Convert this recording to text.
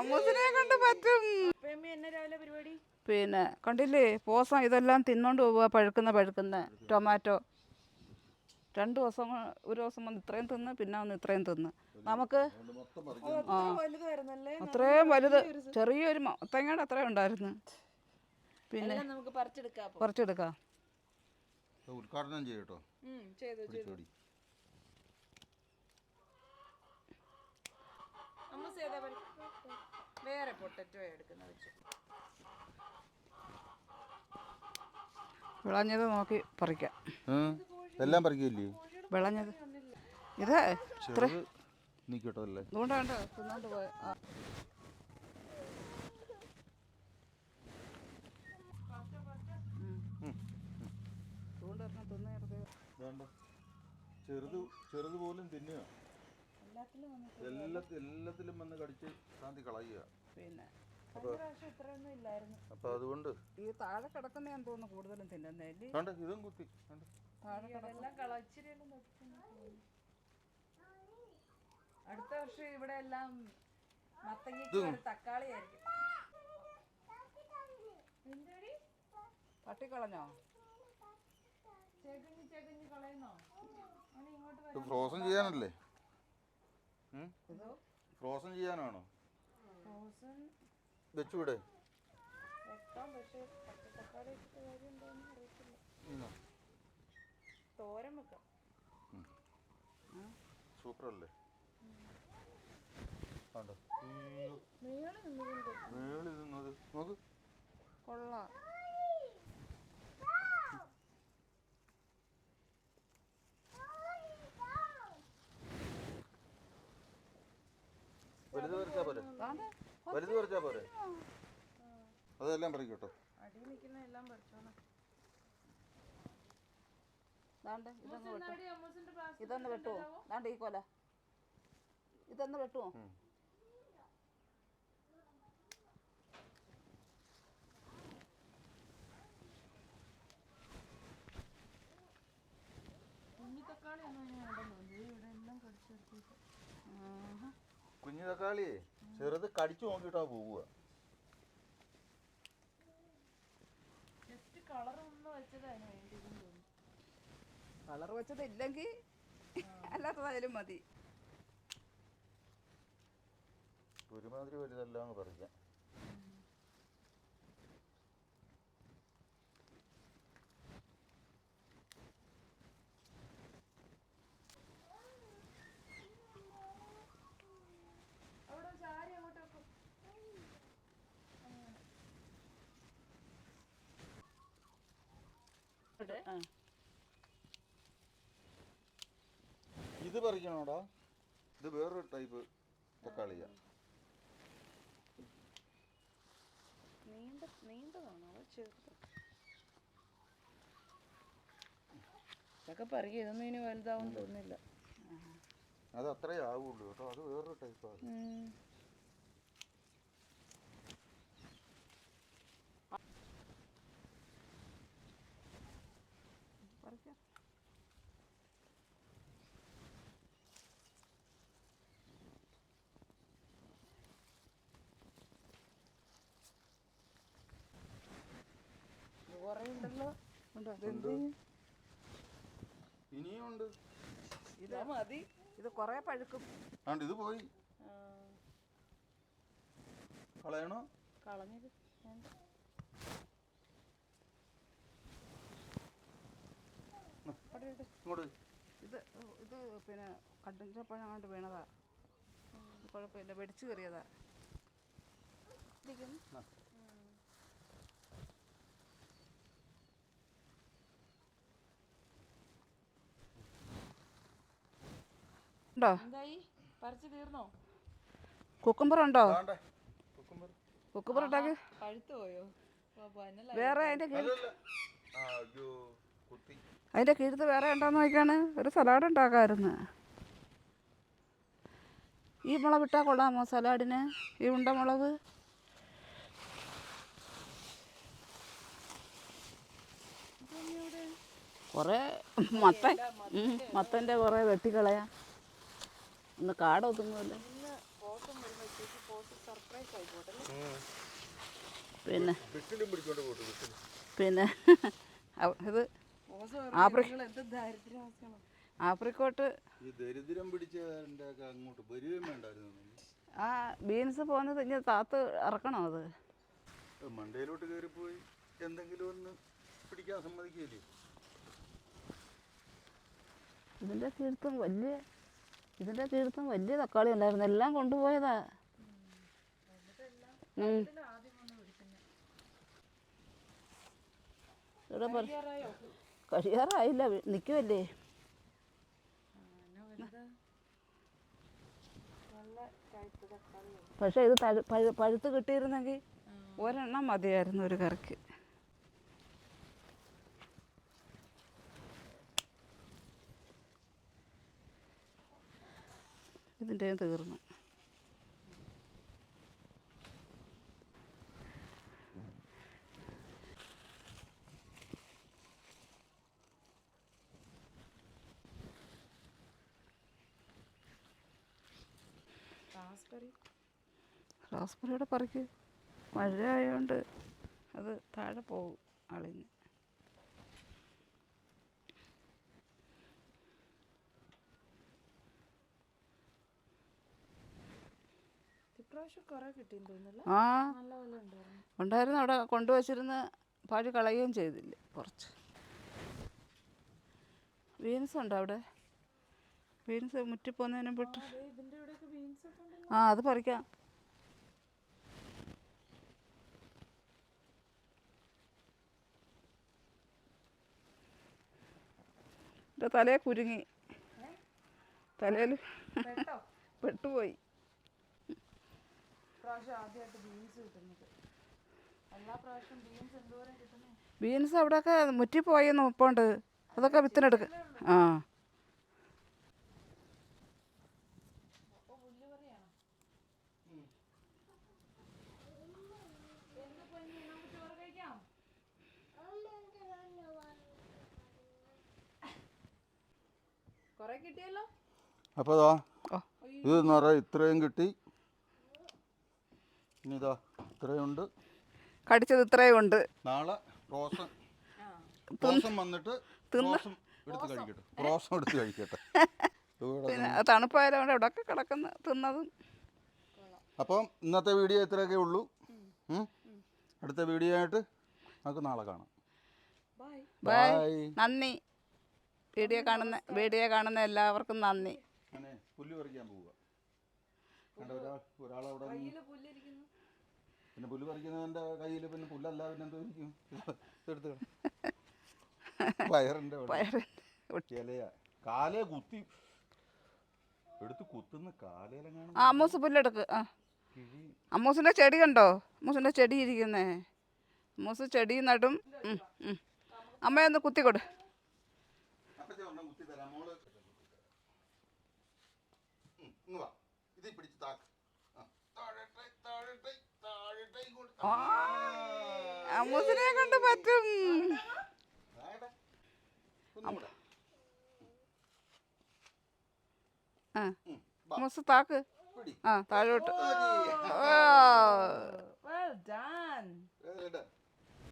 അമ്മൂസിനെ കൊണ്ട് പറ്റും. പിന്നെ കണ്ടില്ലേ പോസം ഇതെല്ലാം തിന്നോണ്ട് പോവുക. പഴുക്കുന്ന ടൊമാറ്റോ 2 ദിവസം ഒരു ദിവസം വന്ന് ഇത്രയും തിന്ന്, പിന്നെ വന്ന് ഇത്രയും തിന്ന്. നമുക്ക് അത്രയും വലുത് ചെറിയൊരു മത്തങ്ങയുടെ അത്രയും ഉണ്ടായിരുന്നു. പിന്നെ നമുക്ക് പറിച്ചെടുക്കാം. ഉദ്ഘാടനം ചെയ്യട്ടോ. വേറെ പൊട്ടറ്റോ എടുക്കുന്ന വെച്ചു. വിളഞ്ഞത് നോക്കി പറിക്കാം. എല്ലാം പറിക്കില്ലേ? വിളഞ്ഞത് ഇത് നീക്കട്ടോ അല്ലേ? അതുകൊണ്ടാണ്ട് തിന്നോണ്ട് പോയ ചെറുത് പോലും തിന്നുക. എല്ലാത്തിലും വന്ന് കടിച്ച് ശാന്തി കളയുക. പിന്നെ അപ്പൊ അതുകൊണ്ട് ഈ താഴെ കിടക്കുന്നതാന്ന് തോന്നുന്നു കൂടുതലും തിന്നുന്നേ. ഇതും കുത്തി അടുത്ത വർഷം ഇവിടെ എല്ലാം തക്കാളി ആയിരിക്കും. തട്ടിക്കളഞ്ഞോ? ഫ്രോസൺ ചെയ്യാനല്ലേ? ഫ്രോസൺ ചെയ്യാനാണോ? വെച്ചൂടെ? തോരൻ വെക്കാം. സൂപ്പർ അല്ലേ? നോക്ക് കൊള്ളാം. വലുത് പറിച്ചാ പോരെ? അതെല്ലാം പറിക്കട്ടോ. അടിയിൽ നിൽക്കുന്ന എല്ലാം പറിച്ചോണം. ഇതൊന്ന് വെട്ടുവോ? ഈ കൊല ഇതൊന്ന് വെട്ടുവോ? കുഞ്ഞു തക്കാളിയെ ചെറുത് കടിച്ചു നോക്കിയിട്ടാ പോവുക. കളർ വെച്ചത് ഇല്ലെങ്കിൽ അല്ലാത്തതായാലും മതി. ഒരുമാതിരി വലുതെല്ലാം പറിക്കാം. ഇത് പറിക്കണോടാ? ഇത് വേറൊരു ടൈപ്പ് തക്കാളിയാ. ഇതൊക്കെ പറിക്കുക. ഇതൊന്നും ഇനി വലുതാവും തോന്നുന്നില്ല. അത് അത്രേ ആവുള്ളൂ കേട്ടോ. അത് വേറൊരു ടൈപ്പാണ്. ഇനിയുണ്ട്. ഇത് മതി. ഇത് കൊറേ പഴുക്കും. ഇത് പോയി കളയണോ? കളഞ്ഞത് ഇത് പിന്നെ കണ്ടിച്ചപ്പോൾ അങ്ങോട്ട് വീണതാ. കുഴപ്പമില്ല, വെടിച്ചു കയറിയതാ. ഉണ്ടോ? പറിച്ചു തീർന്നോ? കുക്കുംബർ ഉണ്ടോ? കുക്കുംബർ ഉണ്ടാക്കി പഴുത്തു പോയോ? വേറെ അതിന്റെ കീഴത്ത് വേറെ ഉണ്ടോന്ന് നോക്കിയാണ്. ഒരു സലാഡ് ഉണ്ടാക്കാമായിരുന്നു. ഈ മുളക് ഇട്ടാൽ കൊള്ളാമോ സലാഡിന്? ഈ ഉണ്ടമുളക് കുറേ മത്തൻ്റെ കുറേ വെട്ടിക്കളയാം. ഒന്ന് കാടൊതുങ്ങുമല്ലോ. പിന്നെ വിട്ടിലും പിടിച്ചോണ്ട് പോട്ടു വിട്ടിലും. പിന്നെ ഇത് ആപ്രിക്കോട്ട് ഈ ദരിദ്രം പിടിച്ചതിൻ്റെ ഒക്കെ അങ്ങോട്ട് വരികയും വേണ്ടായിരുന്നു. ആ ബീൻസ് പോകുന്നത് ഇനി താത്ത് ഇറക്കണോ അത്? മണ്ടയിലോട്ട് കയറിപ്പോയി എന്തെങ്കിലും ഒന്ന് പിടിക്കാൻ സമ്മതിക്കില്ലേ? ഇതിൻ്റെ തീർത്തും വലിയ തക്കാളി ഉണ്ടായിരുന്നു, എല്ലാം കൊണ്ടുപോയതാ. ഇവിടെ കഴിയാറായില്ല, നിൽക്കുമല്ലേ. പക്ഷെ ഇത് പഴുത്ത് കിട്ടിയിരുന്നെങ്കിൽ ഒരെണ്ണം മതിയായിരുന്നു ഒരു കറിക്ക്. ഇതിൻ്റെയും തീർന്നു. റാസ്ബെറിയുടെ പറിക്ക് മഴ ആയതുകൊണ്ട് അത് താഴെ പോകും അളിഞ്ഞ്. ആ ഉണ്ടായിരുന്നു, അവിടെ കൊണ്ടുവച്ചിരുന്ന് പാഴ് കളയുകയും ചെയ്തില്ല. കുറച്ച് ബീൻസ് ഉണ്ടോ അവിടെ? ബീൻസ് മുറ്റിപ്പോന്നതിനും പെട്ട്. ആ അത് പറിക്കാം. എൻ്റെ തലയിൽ കുരുങ്ങി, തലയിൽ പെട്ടുപോയി. ബീൻസ് അവിടെയൊക്കെ മുറ്റിപ്പോയെന്ന് ഉപ്പുണ്ട്, അതൊക്കെ വിത്തിനെടുക്ക. ആ അപ്പോൾ ഇത് എന്ന് പറയാം ഇത്രയും കിട്ടി. ഇനി ഇതാ ഇത്രയുണ്ട്, കടിച്ചത് ഇത്രയും ഉണ്ട്. നാളെ റോസം വന്നിട്ട് റോസം എടുത്ത് കഴിക്കട്ടെ. പിന്നെ തണുപ്പായതുകൊണ്ട് ഇവിടെയൊക്കെ കിടക്കുന്ന തിന്നതും. അപ്പം ഇന്നത്തെ വീഡിയോ ഇത്രയൊക്കെ ഉള്ളൂ. അടുത്ത വീഡിയോ ആയിട്ട് നമുക്ക് നാളെ കാണാം. ബൈ. നന്ദി. വീഡിയോ കാണുന്ന എല്ലാവർക്കും നന്ദി. അങ്ങനെ പുല്ല് പറിക്കാൻ പോവുക. ഒരാളവിടെ പിന്നെ പുല്ല് പറിക്കുന്നവൻ്റെ കയ്യിൽ പിന്നെ പുല്ലല്ല പിന്നെ എന്തോ ഇരിക്കും. എടുത്ത് പയറിൻ്റെ ഇലയാ കാലേ കുത്തി എടുത്ത് കുത്തുന്ന കാലയിലെങ്ങാനും. അമ്മൂസ് പുല്ലെടുക്ക്. ആ അമ്മൂസിൻ്റെ ചെടി കണ്ടോ? അമ്മൂസിൻ്റെ ചെടി ഇരിക്കുന്നേ. അമ്മൂസ് ചെടി നടും. അമ്മയൊന്ന് കുത്തിക്കൊടു. അമ്മൂസിനെ കൊണ്ട് പറ്റും. ആ അമ്മൂസ് താക്ക്. ആ താഴോട്ട്.